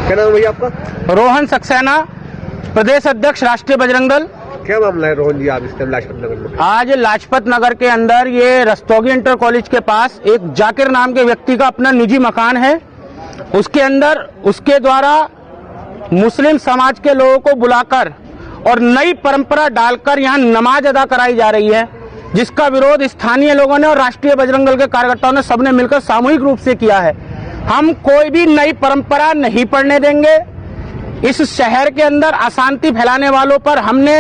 क्या नाम है भैया आपका? रोहन सक्सेना, प्रदेश अध्यक्ष राष्ट्रीय बजरंग दल। क्या मामला है रोहन जी आप इस टाइम लाजपत नगर में? आज लाजपत नगर के अंदर ये रस्तोगी इंटर कॉलेज के पास एक जाकिर नाम के व्यक्ति का अपना निजी मकान है। उसके अंदर उसके द्वारा मुस्लिम समाज के लोगों को बुलाकर और नई परंपरा डालकर यहाँ नमाज अदा कराई जा रही है, जिसका विरोध स्थानीय लोगों ने और राष्ट्रीय बजरंग दल के कार्यकर्ताओं ने सबने मिलकर सामूहिक रूप से किया है। हम कोई भी नई परंपरा नहीं पढ़ने देंगे। इस शहर के अंदर अशांति फैलाने वालों पर हमने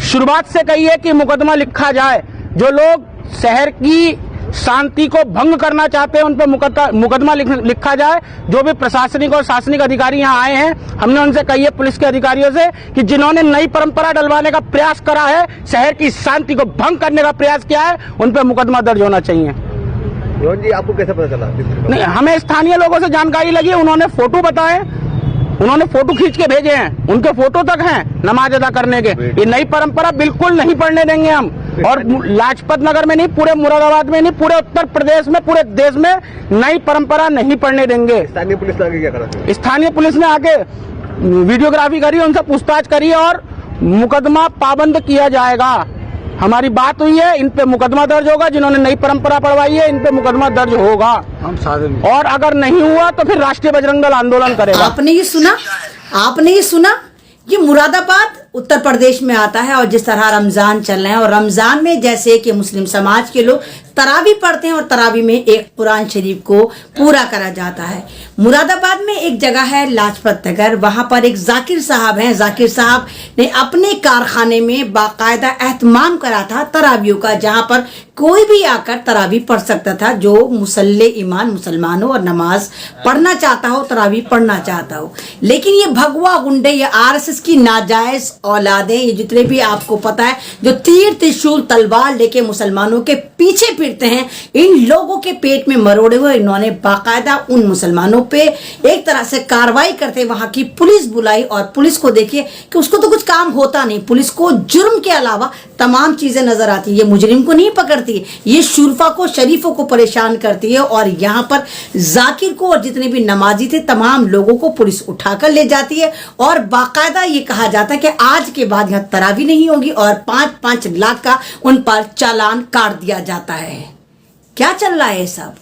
शुरुआत से कही है कि मुकदमा लिखा जाए। जो लोग शहर की शांति को भंग करना चाहते हैं उन पर मुकदमा लिखा जाए। जो भी प्रशासनिक और शासनिक अधिकारी यहाँ आए हैं, हमने उनसे कही है, पुलिस के अधिकारियों से, कि जिन्होंने नई परंपरा डलवाने का प्रयास करा है, शहर की शांति को भंग करने का प्रयास किया है, उन पर मुकदमा दर्ज होना चाहिए। रोहन जी आपको कैसे पता चला? नहीं, हमें स्थानीय लोगों से जानकारी लगी, उन्होंने फोटो बताए, उन्होंने फोटो खींच के भेजे हैं, उनके फोटो तक हैं नमाज अदा करने के। ये नई परंपरा बिल्कुल नहीं पढ़ने देंगे हम। और लाजपत नगर में नहीं, पूरे मुरादाबाद में नहीं, पूरे उत्तर प्रदेश में, पूरे देश में नई परंपरा नहीं पढ़ने देंगे। स्थानीय पुलिस ने आगे क्या करा? स्थानीय पुलिस ने आगे वीडियोग्राफी करी, उनसे पूछताछ करी और मुकदमा पाबंद किया जाएगा। हमारी बात हुई है, इन पे मुकदमा दर्ज होगा। जिन्होंने नई परंपरा पढ़वाई है, इन पे मुकदमा दर्ज होगा। हम साधन, और अगर नहीं हुआ तो फिर राष्ट्रीय बजरंग दल आंदोलन करेगा। आपने ये सुना, ये मुरादाबाद उत्तर प्रदेश में आता है। और जिस तरह रमजान चल रहे हैं, और रमजान में जैसे कि मुस्लिम समाज के लोग तरावी पढ़ते हैं और तरावी में एक कुरान शरीफ को पूरा करा जाता है। मुरादाबाद में एक जगह है लाजपत नगर, वहां पर एक जाकिर साहब हैं। जाकिर साहब ने अपने कारखाने में बाकायदा एहतमाम करा था तरावियों का, जहां पर कोई भी आकर तरावी पढ़ सकता था, जो मुसल्ले ईमान मुसलमान हो और नमाज पढ़ना चाहता हो, तरावी पढ़ना चाहता हो। लेकिन ये भगवा गुंडे, ये आरएसएस की नाजायज औलादें, ये जितने भी आपको पता है, जो तीर त्रिशूल तलवार लेके मुसलमानों के पीछे फिरते हैं, इन लोगों के पेट में मरोड़े हुए इन्होंने बाकायदा उन मुसलमानों पे एक तरह से कार्रवाई करते वहां की पुलिस बुलाई। और पुलिस को देखिए कि उसको तो कुछ काम होता नहीं, पुलिस को जुर्म के अलावा तमाम चीजें नजर आती है। ये मुजरिम को नहीं पकड़ती, ये शुरफा को, शरीफों को परेशान करती है। और यहाँ पर जाकिर को और जितने भी नमाजी थे तमाम लोगों को पुलिस उठाकर ले जाती है। और बाकायदा ये कहा जाता है कि आज के बाद यहाँ तरावी नहीं होगी और 5-5 लाख का उन पर चालान काट दिया जाता है। क्या चल रहा है सब?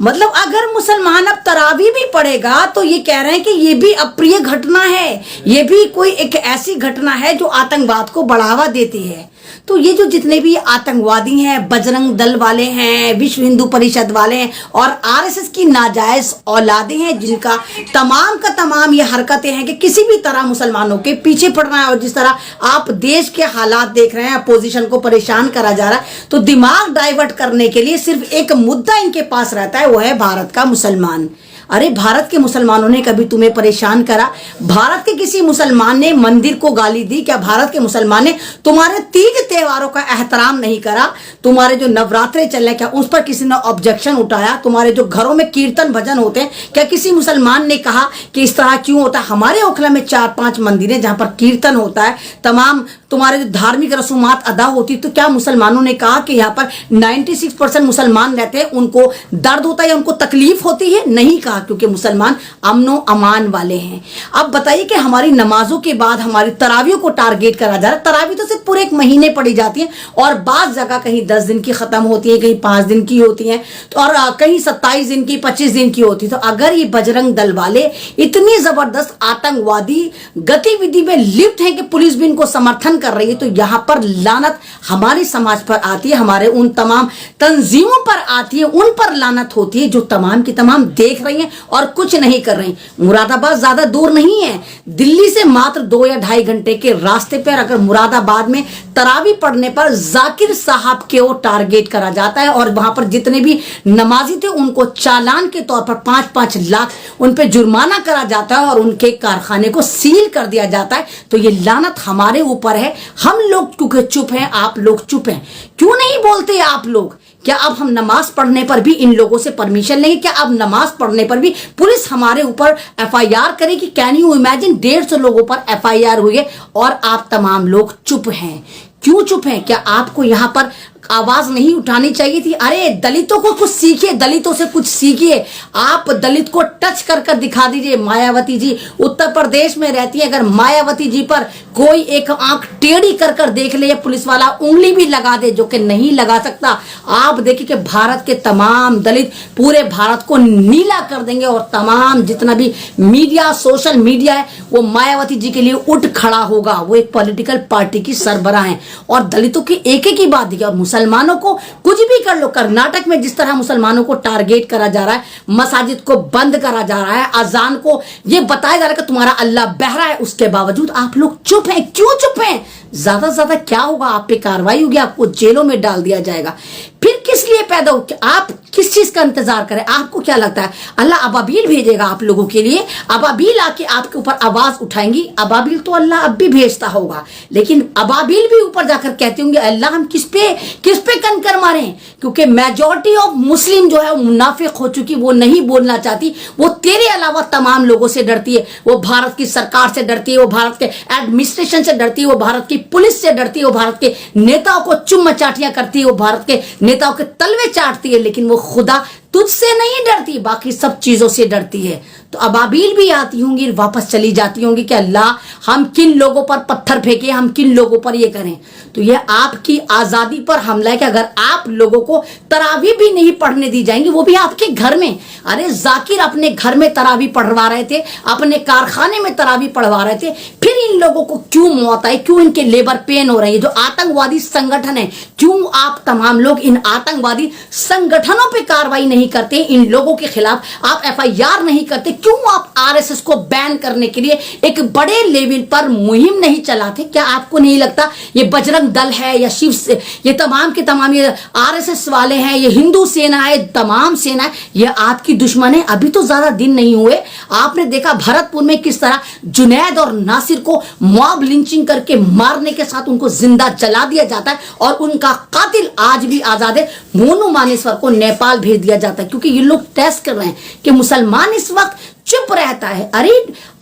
मतलब अगर मुसलमान अब तरावी भी पढ़ेगा तो ये कह रहे हैं कि ये भी अप्रिय घटना है, ये भी कोई एक ऐसी घटना है जो आतंकवाद को बढ़ावा देती है। तो ये जो जितने भी आतंकवादी हैं, बजरंग दल वाले हैं, विश्व हिंदू परिषद वाले हैं और आरएसएस की नाजायज औलादें हैं, जिनका तमाम का तमाम ये हरकतें हैं कि किसी भी तरह मुसलमानों के पीछे पड़ना है। और जिस तरह आप देश के हालात देख रहे हैं, अपोजिशन को परेशान करा जा रहा है, तो दिमाग डाइवर्ट करने के लिए सिर्फ एक मुद्दा इनके पास रहता है, वो है भारत का मुसलमान। अरे भारत के मुसलमानों ने कभी तुम्हें परेशान करा? भारत के किसी मुसलमान ने मंदिर को गाली दी क्या? भारत के मुसलमान ने तुम्हारे तीज त्योहारों का एहतराम नहीं करा? तुम्हारे जो नवरात्रे चल रहे क्या उस पर किसी ने ऑब्जेक्शन उठाया? तुम्हारे जो घरों में कीर्तन भजन होते हैं, क्या किसी मुसलमान ने कहा कि इस तरह क्यों होता है? हमारे ओखला में 4-5 मंदिर है जहां पर कीर्तन होता है, तमाम तुम्हारे जो धार्मिक रसूमात अदा होती, तो क्या मुसलमानों ने कहा कि यहाँ पर 96% मुसलमान रहते हैं, उनको दर्द होता है या उनको तकलीफ होती है? नहीं कहा, क्योंकि मुसलमान अमनो अमान वाले हैं। अब बताइए कि हमारी नमाजों के बाद हमारी तरावियों को टारगेट करा जा रहा है। तरावी तो सिर्फ पूरे 1 महीने पढ़ी जाती है और बाज़ जगह कहीं 10 दिन की खत्म होती है, कहीं 5 दिन की होती है, तो और कहीं 27 दिन की, 25 दिन की होती है। तो अगर ये बजरंग दल वाले इतनी जबरदस्त आतंकवादी गतिविधि में लिप्त हैं कि पुलिस भी इनको समर्थन कर रही है, तो यहां पर लानत हमारे समाज पर आती है, हमारे उन तमाम तंजीमों पर आती है, उन पर लानत होती है जो तमाम की तमाम देख रही हैं और कुछ नहीं कर रही। मुरादाबाद ज्यादा दूर नहीं है, दिल्ली से मात्र 2 या 2.5 घंटे के रास्ते पर अगर मुरादाबाद में तरावी पढ़ने पर जाकिर साहब के वो टारगेट करा जाता है और वहां पर जितने भी नमाजी थे उनको चालान के तौर पर 5-5 लाख उन पे जुर्माना करा जाता है और उनके कारखाने को सील कर दिया जाता है। तो ये लानत हमारे ऊपर है। हम लोग क्योंकि चुप हैं, आप लोग चुप हैं, क्यों नहीं बोलते आप लोग? क्या अब हम नमाज पढ़ने पर भी इन लोगों से परमिशन लेंगे? क्या अब नमाज पढ़ने पर भी पुलिस हमारे ऊपर एफआईआर करेगी? कैन यू इमेजिन, 150 लोगों पर एफआईआर हुई है और आप तमाम लोग चुप हैं। क्यों चुप हैं? क्या आपको यहाँ पर आवाज नहीं उठानी चाहिए थी? अरे दलितों को कुछ सीखिए, दलितों से कुछ सीखिए। आप दलित को टच कर कर दिखा दीजिए। मायावती जी उत्तर प्रदेश में रहती है, अगर मायावती जी पर कोई एक आंख टेढ़ी कर कर देख ले, पुलिस वाला उंगली भी लगा दे, जो कि नहीं लगा सकता। आप देखिए कि भारत के तमाम दलित पूरे भारत को नीला कर देंगे और तमाम जितना भी मीडिया, सोशल मीडिया है, वो मायावती जी के लिए उठ खड़ा होगा। वो एक पॉलिटिकल पार्टी की सरबराह हैं और दलितों की एक ही बात देखिए। और मुसलमानों को कुछ भी कर लो, कर्नाटक में जिस तरह मुसलमानों को टारगेट करा जा रहा है, मसाजिद को बंद करा जा रहा है, अजान को ये बताया जा रहा है कि तुम्हारा अल्लाह बहरा है, उसके बावजूद आप लोग चुप हैं। क्यों चुप हैं? ज्यादा से ज्यादा क्या होगा? आप पे कार्रवाई होगी, आपको जेलों में डाल दिया जाएगा। फिर किस लिए पैदा हो? आप किस चीज का इंतजार करें? आपको क्या लगता है अल्लाह अबाबील भेजेगा आप लोगों के लिए? अबाबील आके आपके ऊपर आवाज उठाएंगी? अबाबील तो अल्लाह अब भी भेजता होगा, लेकिन अबाबील भी ऊपर जाकर कहते होंगे अल्लाह हम किस पे कंकर मारें? क्योंकि मेजॉरिटी ऑफ मुस्लिम जो है वो मुनाफिक हो चुकी, वो नहीं बोलना चाहती, वो तेरे अलावा तमाम लोगों से डरती है। वो भारत की सरकार से डरती है, वो भारत के एडमिनिस्ट्रेशन से डरती है, वो भारत की पुलिस से डरती है, वो भारत के नेताओं को चुम्मा चाटियां करती है, वो भारत के नेताओं के तलवे चाटती है, लेकिन वो खुदा तुझसे नहीं डरती, बाकी सब चीजों से डरती है। तो अबाबील भी आती होंगी, वापस चली जाती होंगी कि अल्लाह हम किन लोगों पर पत्थर फेंके, हम किन लोगों पर ये करें। तो ये आपकी आजादी पर हमला है कि अगर आप लोगों को तरावी भी नहीं पढ़ने दी जाएंगी, वो भी आपके घर में। अरे जाकिर अपने घर में तरावी पढ़वा रहे थे, अपने कारखाने में तरावी पढ़वा रहे थे, फिर इन लोगों को क्यों मौत आई? क्यों इनके लेबर पेन हो रही है? जो आतंकवादी संगठन है, क्यों आप तमाम लोग इन आतंकवादी संगठनों पर कार्रवाई नहीं करते? इन लोगों के खिलाफ आप FIR नहीं करते? क्यों आप RSS को बैन करने के लिए एक बड़े लेवल पर मुहिम नहीं चलाते? क्या आपको नहीं लगता ये बजरंग दल है या शिव से, ये तमाम के तमाम ये RSS वाले हैं, ये हिंदू सेना है, तमाम सेना है, ये आपकी दुश्मन है? अभी तो ज्यादा दिन नहीं हुए, आपने देखा भरतपुर में किस तरह जुनैद और नासिर को मॉब लिंचिंग करके मारने के साथ उनको जिंदा जला दिया जाता है और उनका कातिल आज भी आजाद है। मोनू मानेसर को नेपाल भेज दिया जाता है क्योंकि ये लोग टेस्ट कर रहे हैं कि मुसलमान इस वक्त चुप रहता है। अरे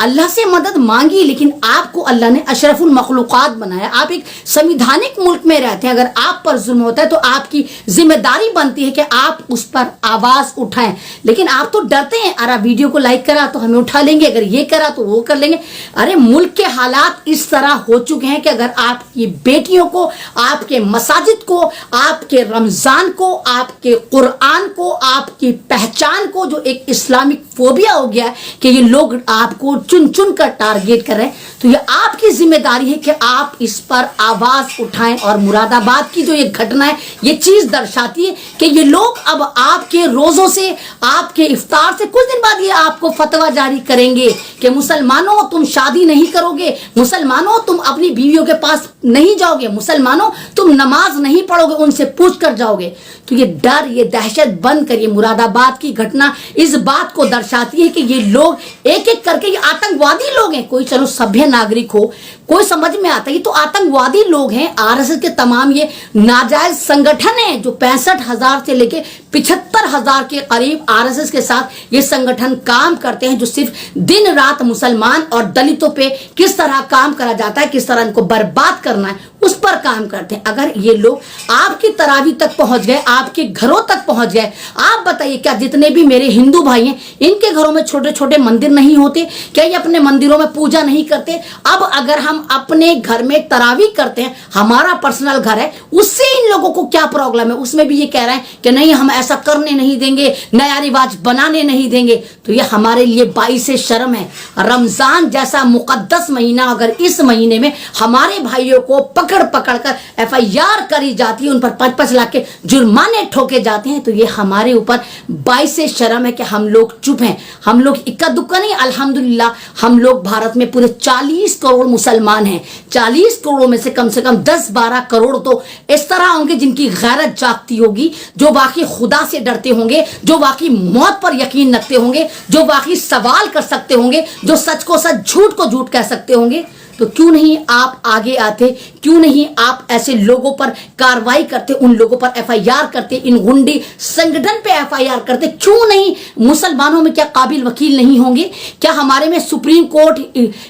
अल्लाह से मदद मांगी, लेकिन आपको अल्लाह ने अशरफुल मखलूकात बनाया। आप एक संविधानिक मुल्क में रहते हैं, अगर आप पर जुल्म होता है तो आपकी जिम्मेदारी बनती है कि आप उस पर आवाज उठाएं, लेकिन आप तो डरते हैं। अरे वीडियो को लाइक करा तो हमें उठा लेंगे, अगर ये करा तो वो कर लेंगे। अरे मुल्क के हालात इस तरह हो चुके हैं कि अगर आपकी बेटियों को, आपके मसाजिद को, आपके रमजान को, आपके कुरान को, आपकी पहचान को, जो एक इस्लामिक फोबिया हो गया कि ये लोग आपको चुन चुन कर टारगेट कर रहे हैं, तो ये आपकी जिम्मेदारी है कि आप इस पर आवाज उठाएं। और मुरादाबाद की जो ये घटना है, ये चीज दर्शाती है कि ये लोग अब आपके रोजों से, आपके इफ्तार से कुछ दिन बाद ये आपको फतवा जारी करेंगे कि मुसलमानों तुम शादी नहीं करोगे, मुसलमानों तुम अपनी बीवियों के पास नहीं जाओगे, मुसलमानों तुम नमाज नहीं पढ़ोगे, उनसे पूछ कर जाओगे। तो ये डर, ये दहशत बंद करिए। मुरादाबाद की घटना इस बात को दर्शाती है कि ये लोग एक एक करके, ये आतंकवादी लोग हैं। कोई चलो सभ्य नागरिक हो, कोई समझ में आता है, ये तो आतंकवादी लोग हैं। RSS के तमाम ये नाजायज संगठन है जो 65,000 से लेके 75,000 के करीब RSS के साथ ये संगठन काम करते हैं, जो सिर्फ दिन रात मुसलमान और दलितों पे किस तरह काम करा जाता है, किस तरह इनको बर्बाद करना है, उस पर काम करते हैं। अगर ये लोग आपकी तरावी तक पहुंच गए, आपके घरों तक पहुंच गए, आप बताइए क्या जितने भी मेरे हिंदू भाई हैं, इनके घरों में छोटे छोटे मंदिर नहीं होते क्या? ये अपने मंदिरों में पूजा नहीं करते? अब अगर हम अपने घर में तरावी करते हैं, हमारा पर्सनल घर है, उससे इन लोगों को क्या प्रॉब्लम है? उसमें भी ये कह रहे हैं कि नहीं हम ऐसा करने नहीं देंगे, नया रिवाज बनाने नहीं देंगे। तो ये हमारे लिए बाइसे शर्म है। रमजान जैसा मुकद्दस महीना, अगर इस महीने में हमारे भाइयों को पकड़ पकड़ कर FIR करी जाती है, उन पर 5-5 लाख के जुर्माने ठोके जाते हैं, तो ये हमारे ऊपर बाइसे शर्म है कि हम लोग चुप हैं। हम लोग इक्का दुक्का नहीं, अल्हम्दुलिल्लाह हम लोग भारत में पूरे 40 करोड़ मुसलमान हैं। 40 करोड़ में से कम 10-12 करोड़ तो इस तरह होंगे जिनकी गैरत जागती होगी, जो वाकई खुदा से डरते होंगे, जो वाकई मौत पर यकीन रखते होंगे, जो वाकई सवाल कर सकते होंगे, जो सच को सच, झूठ को झूठ कह सकते होंगे। तो क्यों नहीं आप आगे आते, क्यों नहीं आप ऐसे लोगों पर कार्रवाई करते, उन लोगों पर एफआईआर करते, इन गुंडे संगठन पे एफआईआर करते? क्यों नहीं? मुसलमानों में क्या काबिल वकील नहीं होंगे? क्या हमारे में सुप्रीम कोर्ट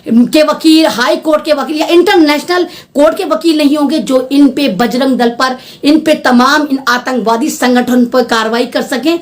के वकील, हाई कोर्ट के वकील या इंटरनेशनल कोर्ट के वकील नहीं होंगे जो इन पे बजरंग दल पर, इन पे तमाम इन आतंकवादी संगठन पर कार्रवाई कर सकें?